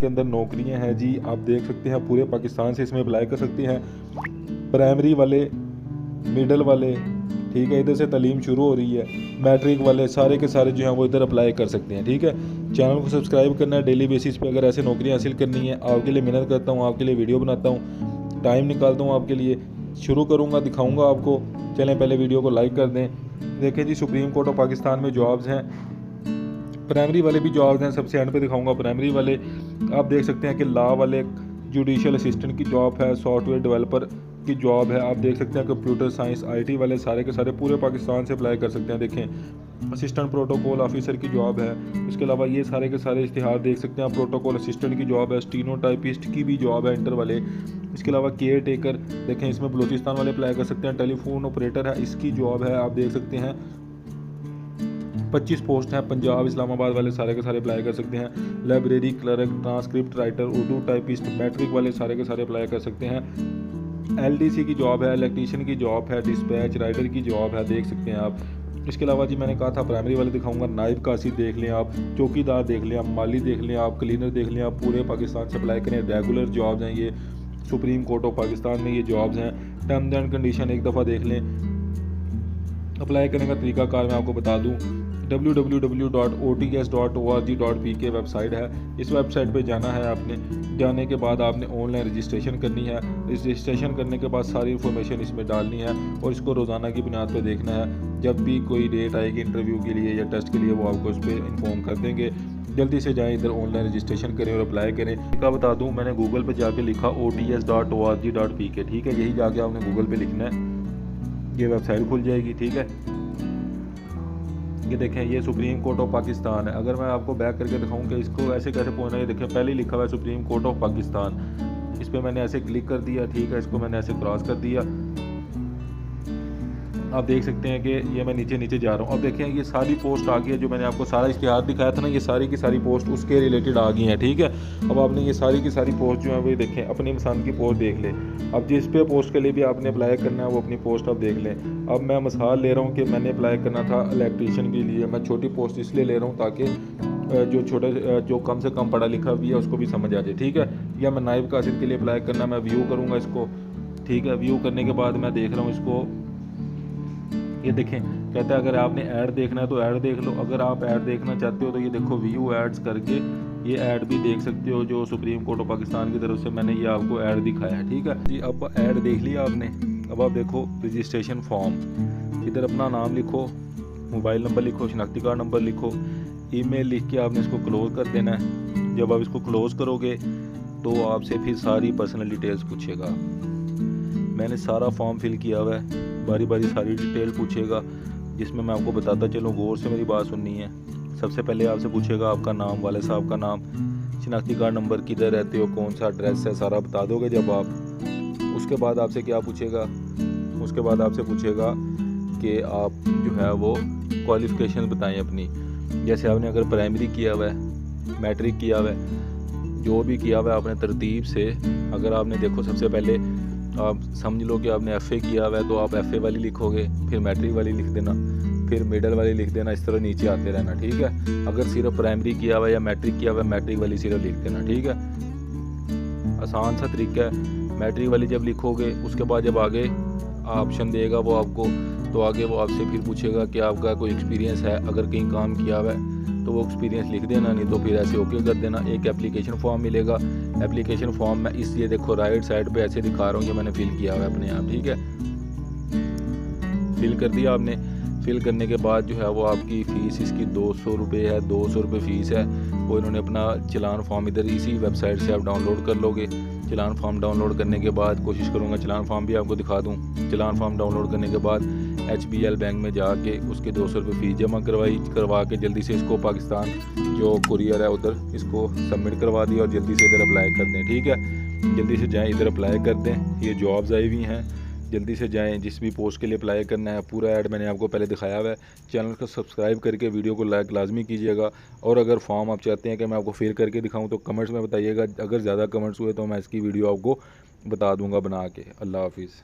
के अंदर नौकरियां हैं जी, आप देख सकते हैं पूरे पाकिस्तान से इसमें अप्लाई कर सकते हैं। प्राइमरी वाले, मिडल वाले, ठीक है, इधर से तालीम शुरू हो रही है, मैट्रिक वाले सारे के सारे जो हैं वो इधर अप्लाई कर सकते हैं। ठीक है, चैनल को सब्सक्राइब करना है डेली बेसिस पे अगर ऐसे नौकरियां हासिल करनी है। आपके लिए मेहनत करता हूँ, आपके लिए वीडियो बनाता हूँ, टाइम निकालता हूँ आपके लिए, शुरू करूँगा, दिखाऊँगा आपको। चलें पहले वीडियो को लाइक कर दें। देखें जी, सुप्रीम कोर्ट ऑफ पाकिस्तान में जॉब्स हैं, प्राइमरी वाले भी जॉब्स हैं, सबसे एंड पे दिखाऊंगा प्राइमरी वाले। आप देख सकते हैं कि लॉ वाले जुडिशियल असिस्टेंट की जॉब है, सॉफ्टवेयर डेवलपर की जॉब है, आप देख सकते हैं कंप्यूटर साइंस आईटी वाले सारे के सारे पूरे पाकिस्तान से अप्लाई कर सकते हैं। देखें, असिस्टेंट प्रोटोकॉल ऑफिसर की जॉब है, इसके अलावा ये सारे के सारे इश्तिहार देख सकते हैं। प्रोटोकॉल असिस्टेंट की जॉब है, स्टीनोटाइपिस्ट की भी जॉब है, इंटर वाले। इसके अलावा केयर टेकर, देखें इसमें बलूचिस्तान वाले अप्लाई कर सकते हैं। टेलीफोन ऑपरेटर है, इसकी जॉब है, आप देख सकते हैं 25 पोस्ट हैं। पंजाब इस्लामाबाद वाले सारे के सारे अप्लाई कर सकते हैं। Library clerk, transcript writer, Urdu typist, matric वाले सारे के सारे अप्लाई कर सकते हैं। एलडीसी की जॉब है, इलेक्ट्रीशियन की जॉब है, डिस्पैच राइटर की जॉब है, देख सकते हैं आप। इसके अलावा जी मैंने कहा था प्राइमरी वाले दिखाऊंगा, नायब कासी देख लें आप, चौकीदार देख लें आप, माली देख लें आप, क्लीनर देख लें आप, पूरे पाकिस्तान से अप्लाई करें। रेगुलर जॉब्स हैं ये, सुप्रीम कोर्ट ऑफ पाकिस्तान में ये जॉब्स हैं। टर्म्स एंड कंडीशन एक दफ़ा देख लें। अप्लाई करने का तरीकाकार मैं आपको बता दूं, www.ots.org.pk वेबसाइट है। इस वेबसाइट पे जाना है आपने, जाने के बाद आपने ऑनलाइन रजिस्ट्रेशन करनी है। रजिस्ट्रेशन करने के बाद सारी इन्फॉर्मेशन इसमें डालनी है और इसको रोज़ाना की बुनियाद पे देखना है। जब भी कोई डेट आएगी इंटरव्यू के लिए या टेस्ट के लिए वो आपको उस पर इन्फॉर्म कर देंगे। जल्दी से जाएं, इधर ऑनलाइन रजिस्ट्रेशन करें और अप्लाई करें। क्या बता दूँ, मैंने गूगल पर जाके लिखा ots.org.pk, ठीक है, यही जाके आपने गूगल पर लिखना है, ये वेबसाइट खुल जाएगी। ठीक है, ये देखें, ये सुप्रीम कोर्ट ऑफ पाकिस्तान है। अगर मैं आपको बैक करके दिखाऊं कि इसको ऐसे कैसे पहुंचना है, ये देखें पहले ही लिखा हुआ है सुप्रीम कोर्ट ऑफ पाकिस्तान। इस पर मैंने ऐसे क्लिक कर दिया, ठीक है, इसको मैंने ऐसे क्रॉस कर दिया। आप देख सकते हैं कि ये मैं नीचे नीचे जा रहा हूँ। अब देखें ये सारी पोस्ट आ गई है, जो मैंने आपको सारा इश्तिहार दिखाया था ना, ये सारी की सारी पोस्ट उसके रिलेटेड आ गई हैं। ठीक है, अब आपने ये सारी की सारी पोस्ट जो है वो देखें, अपनी पसंद की पोस्ट देख लें। अब जिस पे पोस्ट के लिए भी आपने अप्लाई करना है वो अपनी पोस्ट आप देख लें। अब मैं मिसाल ले रहा हूँ कि मैंने अप्लाई करना था इलेक्ट्रीशियन के लिए, मैं छोटी पोस्ट इसलिए ले रहा हूँ ताकि जो कम से कम पढ़ा लिखा भी है उसको भी समझ आ जाए। ठीक है, या मैं नायब कासिद के लिए अप्लाई करना, मैं व्यू करूँगा इसको। ठीक है, व्यू करने के बाद मैं देख रहा हूँ इसको, ये देखें, कहता है अगर आपने ऐड देखना है तो ऐड देख लो। अगर आप ऐड देखना चाहते हो तो ये देखो व्यू एड्स करके ये ऐड भी देख सकते हो, जो सुप्रीम कोर्ट ऑफ पाकिस्तान की तरफ से मैंने ये आपको ऐड दिखाया है। ठीक है जी, अब ऐड देख लिया आपने। अब आप देखो रजिस्ट्रेशन फॉर्म, इधर अपना नाम लिखो, मोबाइल नंबर लिखो, शनाख्ती कार्ड नंबर लिखो, ईमेल लिख के आपने इसको क्लोज़ कर देना है। जब आप इसको क्लोज़ करोगे तो आपसे फिर सारी पर्सनल डिटेल्स पूछेगा। मैंने सारा फॉर्म फिल किया हुआ है, बारी बारी सारी डिटेल पूछेगा, जिसमें मैं आपको बताता चलूँ, गौर से मेरी बात सुननी है। सबसे पहले आपसे पूछेगा आपका नाम, वाले साहब का नाम, शनाख्ती कार्ड नंबर, किधर रहते हो, कौन सा एड्रेस है, सारा बता दोगे जब आप। उसके बाद आपसे क्या पूछेगा, उसके बाद आपसे पूछेगा कि आप जो है वो क्वालिफ़िकेशन बताएं अपनी। जैसे आपने अगर प्राइमरी किया हुआ है, मैट्रिक किया हुआ है, जो भी किया हुआ है आपने तरतीब से, अगर आपने देखो सबसे पहले आप समझ लो कि आपने एफ़ए किया हुआ है तो आप एफ़ए वाली लिखोगे, फिर मैट्रिक वाली लिख देना, फिर मिडल वाली लिख देना, इस तरह नीचे आते रहना। ठीक है, अगर सिर्फ प्राइमरी किया हुआ है या मैट्रिक किया हुआ है, मैट्रिक वाली सिर्फ लिख देना। ठीक है, आसान सा तरीका है। मैट्रिक वाली जब लिखोगे उसके बाद जब आगे ऑप्शन देगा वो आपको, तो आगे वो आपसे फिर पूछेगा कि आपका कोई एक्सपीरियंस है, अगर कहीं काम किया हुआ है तो वो एक्सपीरियंस लिख देना, नहीं तो फिर ऐसे ओके कर देना। एक एप्लीकेशन फॉर्म मिलेगा, एप्लीकेशन फॉर्म में इसलिए देखो राइट साइड पे ऐसे दिखा रहा हूँ कि मैंने फ़िल किया हुआ है अपने आप। ठीक है, फिल कर दिया आपने। फिल करने के बाद जो है वो आपकी फ़ीस इसकी 200 रुपये है, 200 रुपये फ़ीस है। वो इन्होंने अपना चलान फॉर्म इधर इसी वेबसाइट से आप डाउनलोड कर लोगे। चलान फॉर्म डाउनलोड करने के बाद कोशिश करूँगा चलान फॉर्म भी आपको दिखा दूँ। चलान फॉर्म डाउनलोड करने के बाद HBL बैंक में जाके उसके 200 रुपये फ़ीस जमा करवा के जल्दी से इसको पाकिस्तान जो कुरियर है उधर इसको सबमिट करवा दिया और जल्दी से इधर अप्लाई कर दें। ठीक है, जल्दी से जाएँ, इधर अप्लाई कर दें। ये जॉब्स आई हुई हैं, जल्दी से जाएं, जिस भी पोस्ट के लिए अप्लाई करना है। पूरा ऐड मैंने आपको पहले दिखाया हुआ है। चैनल को सब्सक्राइब करके वीडियो को लाइक लाजमी कीजिएगा। और अगर फॉर्म आप चाहते हैं कि मैं आपको फिल करके दिखाऊं तो कमेंट्स में बताइएगा। अगर ज़्यादा कमेंट्स हुए तो मैं इसकी वीडियो आपको बता दूंगा बना के। अल्लाह हाफिज़।